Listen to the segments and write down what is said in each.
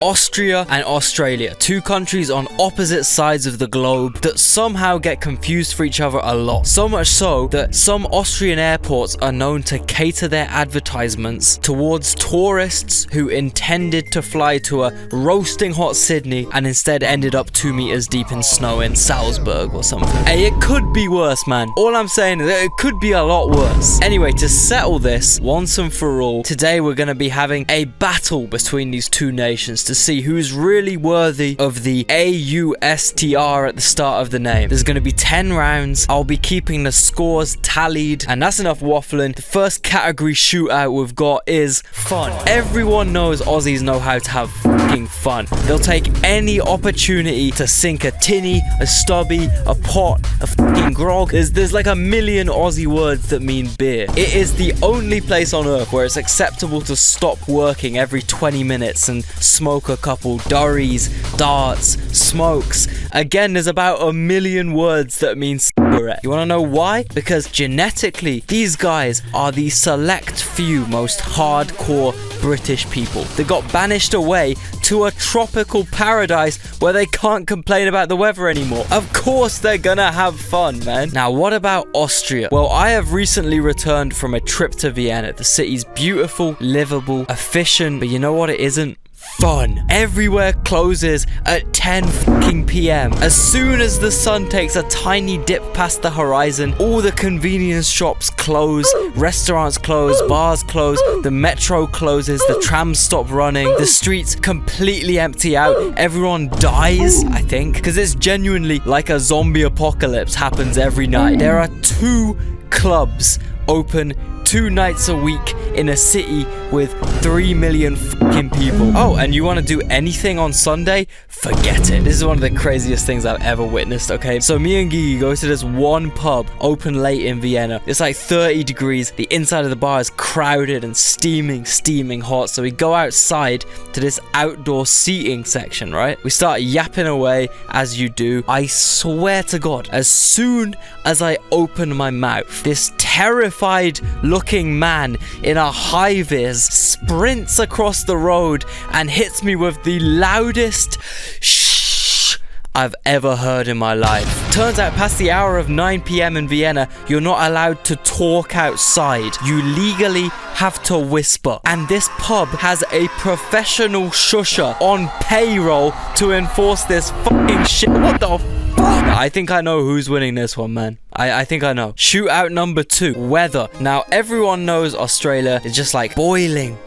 Austria and Australia, two countries on opposite sides of the globe that somehow get confused for each other a lot. So much so that some Austrian airports are known to cater their advertisements towards tourists who intended to fly to a roasting hot Sydney and instead ended up 2 meters deep in snow in Salzburg or something. Hey, it could be worse, man. All I'm saying is that it could be a lot worse. Anyway, to settle this once and for all, today we're going to be having a battle between these two nations to see who's really worthy of the AUSTR at the start of the name. There's going to be 10 rounds. I'll be keeping the scores tallied, and that's enough waffling. The first category shootout we've got is fun. Everyone knows Aussies know how to have fucking fun. They'll take any opportunity to sink a tinny, a stubby, a pot, a fucking grog. There's like a million Aussie words that mean beer. It is the only place on earth where it's acceptable to stop working every 20 minutes and smoke a couple durries, darts, smokes. Again, there's about a million words that mean cigarette. You want to know why? Because genetically, these guys are the select few most hardcore British people that got banished away to a tropical paradise where they can't complain about the weather anymore. Of course they're gonna have fun, man. Now, what about Austria? Well, I have recently returned from a trip to Vienna. The city's beautiful, livable, efficient, but you know what it isn't? Fun. Everywhere closes at 10 fucking p.m. As soon as the sun takes a tiny dip past the horizon, all the convenience shops close, restaurants close, bars close, the metro closes, the trams stop running, the streets completely empty out, everyone dies, I think, because it's genuinely like a zombie apocalypse happens every night. There are 2 clubs open 2 nights a week in a city with 3 million fucking people. Oh, and you want to do anything on Sunday? Forget it. This is one of the craziest things I've ever witnessed, okay? So me and Gigi go to this one pub open late in Vienna. It's like 30 degrees. The inside of the bar is crowded and steaming hot. So we go outside to this outdoor seating section, right? We start yapping away as you do. I swear to God, as soon as I open my mouth, this terrified looking man in a high-vis sprints across the road and hits me with the loudest shh I've ever heard in my life. Turns out past the hour of 9 p.m. in Vienna, you're not allowed to talk outside. You legally have to whisper. And this pub has a professional shusher on payroll to enforce this fucking shit. What the fuck? I think I know who's winning this one, man. I think I know. Shootout number 2, weather. Now, everyone knows Australia is just like boiling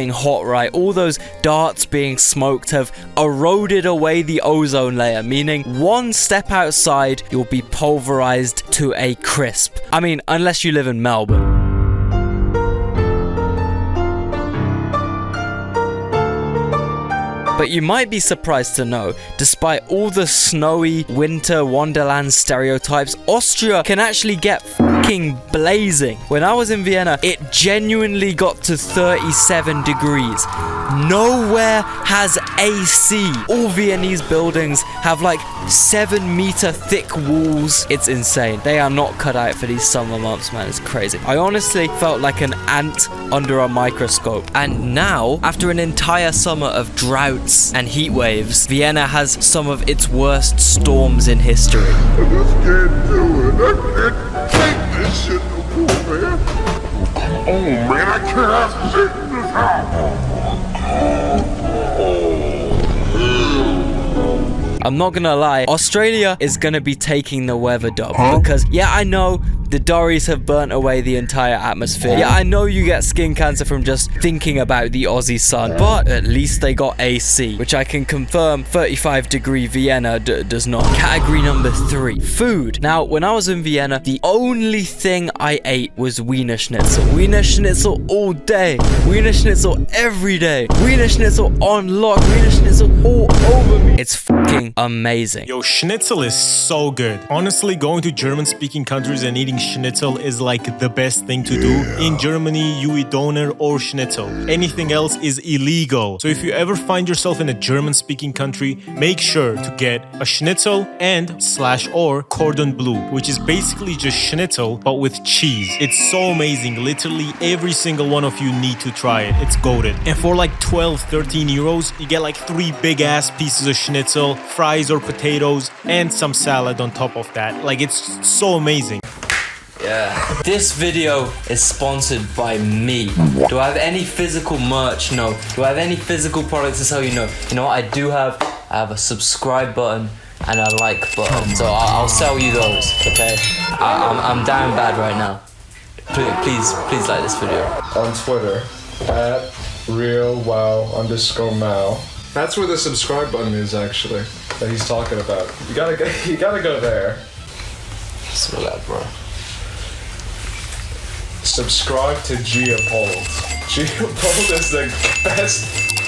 hot, right? All those darts being smoked have eroded away the ozone layer, meaning one step outside, you'll be pulverized to a crisp. I mean, unless you live in Melbourne. But you might be surprised to know, despite all the snowy winter wonderland stereotypes, Austria can actually get fucking blazing. When I was in Vienna, it genuinely got to 37 degrees. Nowhere has AC. All Viennese buildings have like 7-meter thick walls. It's insane. They are not cut out for these summer months, man. It's crazy. I honestly felt like an ant under a microscope. And now, after an entire summer of drought and heat waves, Vienna has some of its worst storms in history. I just can't do it. I can't take this shit no more, man. Come on, man. I can't sit in this house. I'm not gonna lie, Australia is gonna be taking the weather dub because, yeah, I know the Dories have burnt away the entire atmosphere. Yeah, I know you get skin cancer from just thinking about the Aussie sun, but at least they got AC, which I can confirm 35-degree Vienna does not. Category number 3, food. Now, when I was in Vienna, the only thing I ate was Wiener Schnitzel. Wiener Schnitzel all day. Wiener Schnitzel every day. Wiener Schnitzel on lock. Wiener Schnitzel all over me. It's fucking amazing. Yo, schnitzel is so good. Honestly, going to German-speaking countries and eating schnitzel is like the best thing to do. In Germany, you eat doner or schnitzel. Anything else is illegal. So if you ever find yourself in a German-speaking country, make sure to get a schnitzel and/or cordon bleu, which is basically just schnitzel but with cheese. It's so amazing. Literally every single one of you need to try it. It's goated. And for like 12-13 euros, you get like 3 big ass pieces of schnitzel, fries or potatoes, and some salad on top of that. Like, it's so amazing. Yeah. This video is sponsored by me. Do I have any physical merch? No. Do I have any physical products to sell you? No. You know what I do have? I have a subscribe button and a like button. So I'll sell you those, okay? I'm down bad right now. Please like this video. On Twitter, at realwow_mal. That's where the subscribe button is, actually, that he's talking about. You gotta go there. So that, bro. Subscribe to Geopold. Geopold is the best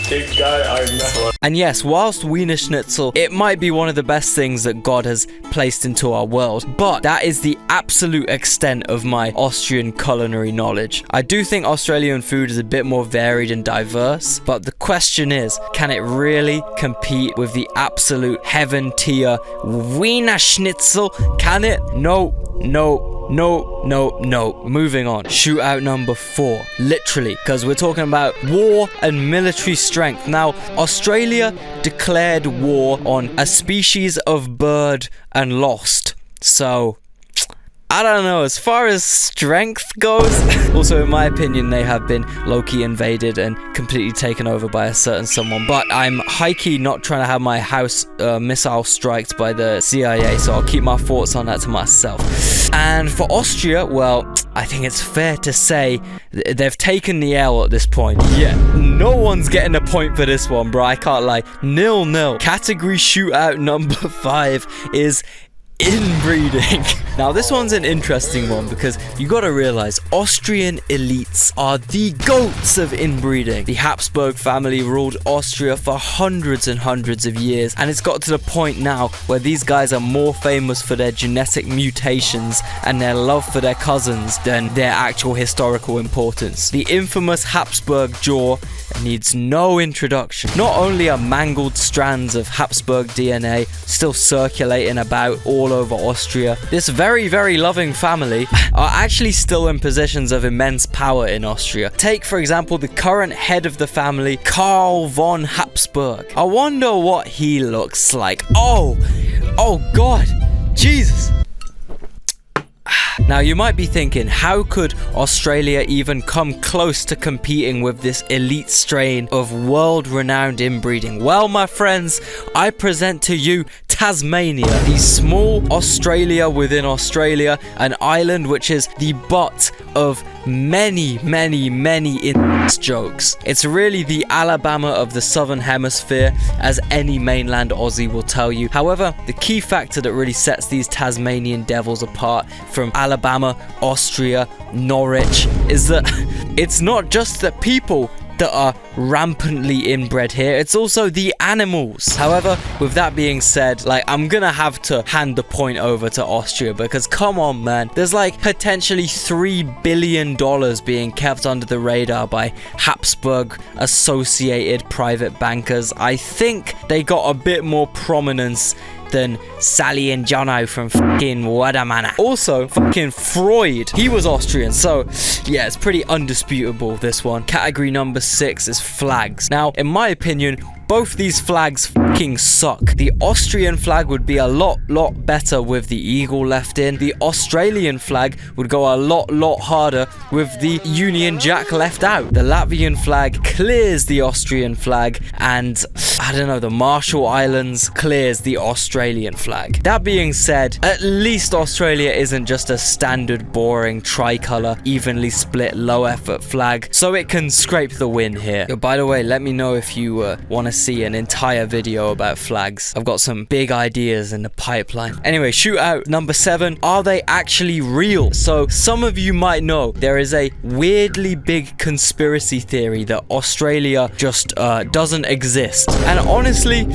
big guy I know. And yes, whilst Wiener Schnitzel, it might be one of the best things that God has placed into our world, but that is the absolute extent of my Austrian culinary knowledge. I do think Australian food is a bit more varied and diverse, but the question is, can it really compete with the absolute heaven tier Wiener Schnitzel? Can it? No. Moving on. Shootout number 4. Literally, because we're talking about war and military strength. Now, Australia declared war on a species of bird and lost. So, I don't know, as far as strength goes. Also, in my opinion, they have been low-key invaded and completely taken over by a certain someone. But I'm high-key not trying to have my house missile striked by the CIA, so I'll keep my thoughts on that to myself. And for Austria, well, I think it's fair to say they've taken the L at this point. Yeah, no one's getting a point for this one, bro. I can't lie. 0-0. Category shootout number 5 is inbreeding. Now this one's an interesting one because you gotta realize Austrian elites are the goats of inbreeding. The Habsburg family ruled Austria for hundreds and hundreds of years, and it's got to the point now where these guys are more famous for their genetic mutations and their love for their cousins than their actual historical importance. The infamous Habsburg jaw needs no introduction. Not only are mangled strands of Habsburg DNA still circulating about all over Austria, this very, very loving family are actually still in positions of immense power in Austria. Take, for example, the current head of the family, Karl von Habsburg. I wonder what he looks like. Oh God, Jesus. Now you might be thinking, how could Australia even come close to competing with this elite strain of world-renowned inbreeding? Well, my friends, I present to you Tasmania, the small Australia within Australia, an island which is the butt of many jokes. It's really the Alabama of the southern hemisphere, as any mainland Aussie will tell you. However, the key factor that really sets these Tasmanian devils apart from Alabama, Austria, Norwich is that it's not just the people that are rampantly inbred here, it's also the animals. However, with that being said, like, I'm gonna have to hand the point over to Austria because come on, man, there's like potentially $3 billion being kept under the radar by Habsburg associated private bankers. I think they got a bit more prominence than Sally and Jono from fucking Wadamana. Also, fucking Freud, he was Austrian, so yeah, it's pretty undisputable, this one. Category number 6 is flags. Now, in my opinion, both these flags fucking suck. The Austrian flag would be a lot better with the eagle left in. The Australian flag would go a lot harder with the Union Jack left out. The Latvian flag clears the Austrian flag, and I don't know, the Marshall Islands clears the Australian flag. That being said, at least Australia isn't just a standard boring tricolour, evenly split low effort flag, so it can scrape the win here. Yo, by the way, let me know if you want to see an entire video about flags. I've got some big ideas in the pipeline. Anyway, shootout number 7. Are they actually real? So some of you might know there is a weirdly big conspiracy theory that Australia just doesn't exist. And honestly,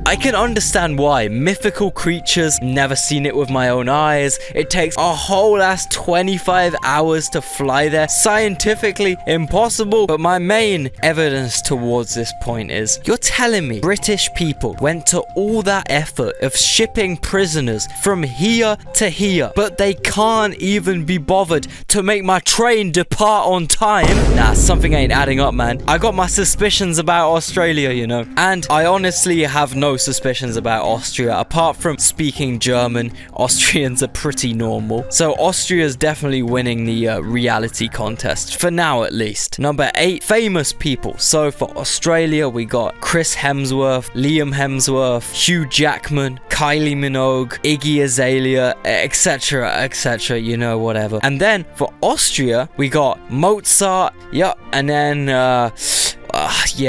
I can understand why. Mythical creatures, never seen it with my own eyes. It takes a whole ass 25 hours to fly there. Scientifically impossible. But my main evidence towards this point is, you're telling me British people went to all that effort of shipping prisoners from here to here, but they can't even be bothered to make my train depart on time? Nah, something ain't adding up, man. I got my suspicions about Australia, you know. And I honestly have no suspicions about Austria. Apart from speaking German, Austrians are pretty normal. So Austria's definitely winning the reality contest, for now at least. Number 8, famous people. So for Australia, we got Chris Hemsworth, Liam Hemsworth, Hugh Jackman, Kylie Minogue, Iggy Azalea, etc, etc, you know, whatever. And then for Austria, we got Mozart, yeah, and then yeah,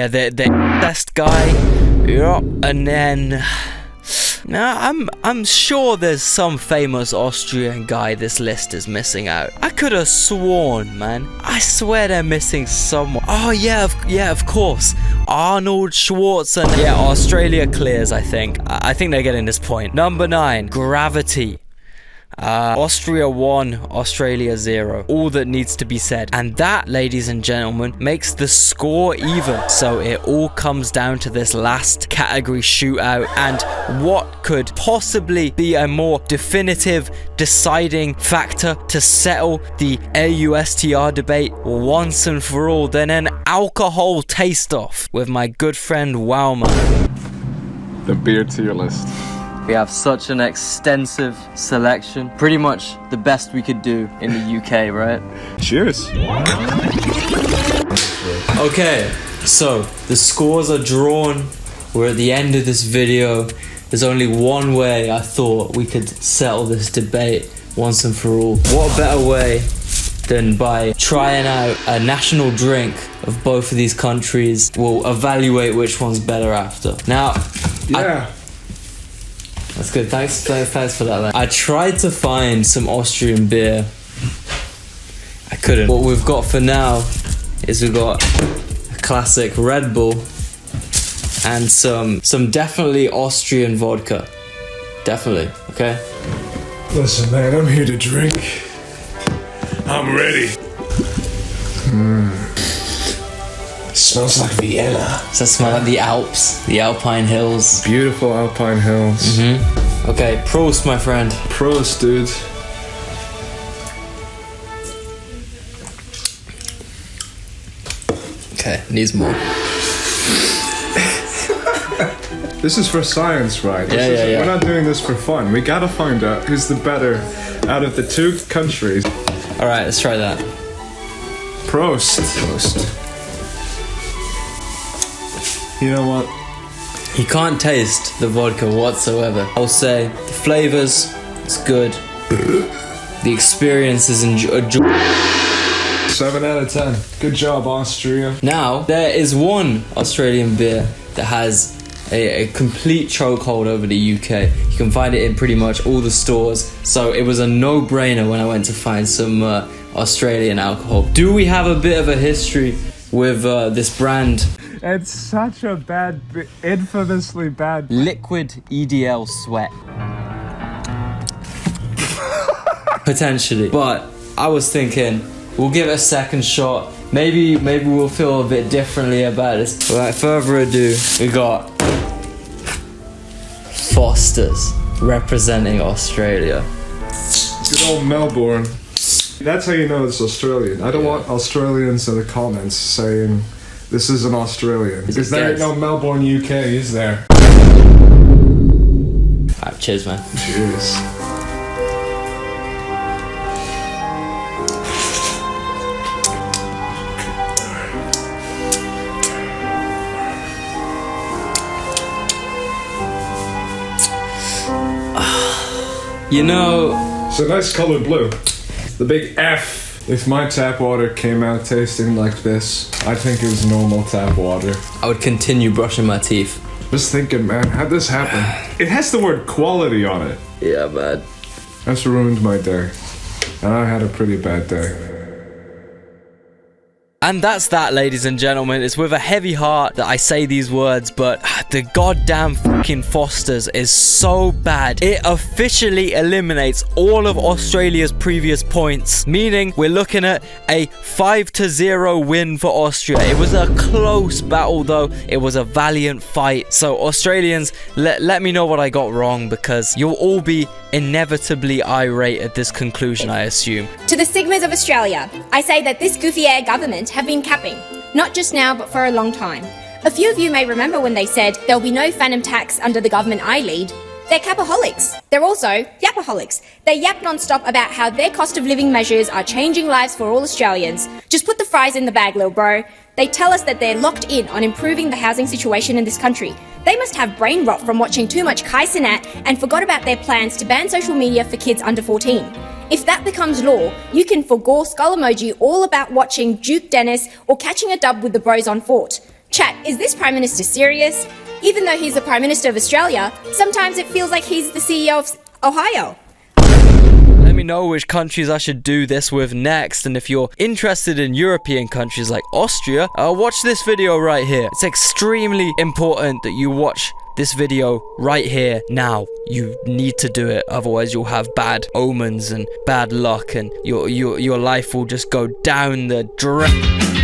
the best guy, yeah, and then now I'm sure there's some famous Austrian guy this list is missing out. I could have sworn, man. I swear they're missing someone. Oh yeah, of course. Arnold Schwarzenegger. Yeah, Australia clears, I think. I think they're getting this point. Number 9, Gravity. Austria 1, Australia 0. All that needs to be said. And that, ladies and gentlemen, makes the score even. So it all comes down to this last category shootout. And what could possibly be a more definitive deciding factor to settle the AUSTR debate once and for all than an alcohol taste-off with my good friend Wowman. The beer tier list. We have such an extensive selection. Pretty much the best we could do in the UK, right? Cheers. Okay, so the scores are drawn. We're at the end of this video. There's only one way I thought we could settle this debate once and for all. What a better way than by trying out a national drink of both of these countries. We'll evaluate which one's better after. Now, Yeah. that's good. Thanks for that, man. I tried to find some Austrian beer. I couldn't. What we've got for now is we've got a classic Red Bull and some definitely Austrian vodka. Definitely, okay? Listen, man, I'm here to drink. I'm ready. Smells like Vienna. Does that smell like the Alps? The Alpine Hills? Beautiful Alpine hills. Okay, Prost, my friend. Prost, dude. Okay, needs more. This is for science, right? Yeah. We're not doing this for fun. We gotta find out who's the better out of the two countries. Alright, let's try that. Prost. You know what? You can't taste the vodka whatsoever. I'll say the flavors, it's good. The experience is enjoyable. 7 out of 10. Good job, Austria. Now, there is one Australian beer that has a complete chokehold over the UK. You can find it in pretty much all the stores. So it was a no-brainer when I went to find some Australian alcohol. Do we have a bit of a history with this brand? It's such a bad, infamously bad. Liquid EDL Sweat. Potentially. But I was thinking, we'll give it a second shot. Maybe we'll feel a bit differently about this. Without further ado, we got Foster's representing Australia. Good old Melbourne. That's how you know it's Australian. I don't want Australians in the comments saying this is an Australian. Because there ain't no Melbourne, UK, is there? Alright, cheers, man. Cheers. You know, It's a nice color blue. The big F. If my tap water came out tasting like this, I think it was normal tap water. I would continue brushing my teeth. Just thinking, man, how'd this happen? It has the word quality on it. Yeah, man. That's ruined my day. And I had a pretty bad day. And that's that, ladies and gentlemen. It's with a heavy heart that I say these words, but the goddamn fucking Fosters is so bad. It officially eliminates all of Australia's previous points, meaning we're looking at a 5-0 win for Austria. It was a close battle though. It was a valiant fight. So Australians, let me know what I got wrong, because you'll all be inevitably irate at this conclusion, I assume. To the Sigmas of Australia, I say that this goofy air government have been capping, not just now but for a long time. A few of you may remember when they said there'll be no phantom tax under the government I lead. They're capaholics. They're also yapaholics. They yap non-stop about how their cost of living measures are changing lives for all Australians. Just put the fries in the bag, little bro. They tell us that they're locked in on improving the housing situation in this country. They must have brain rot from watching too much Kai Cenat and forgot about their plans to ban social media for kids under 14. If that becomes law, you can forgo skull emoji all about watching Duke Dennis or catching a dub with the bros on Fort. Chat, is this Prime Minister serious? Even though he's the Prime Minister of Australia, sometimes it feels like he's the CEO of Ohio. Let me know which countries I should do this with next, and if you're interested in European countries like Austria, watch this video right here. It's extremely important that you watch this video right here now. You need to do it, otherwise you'll have bad omens and bad luck, and your life will just go down the drain.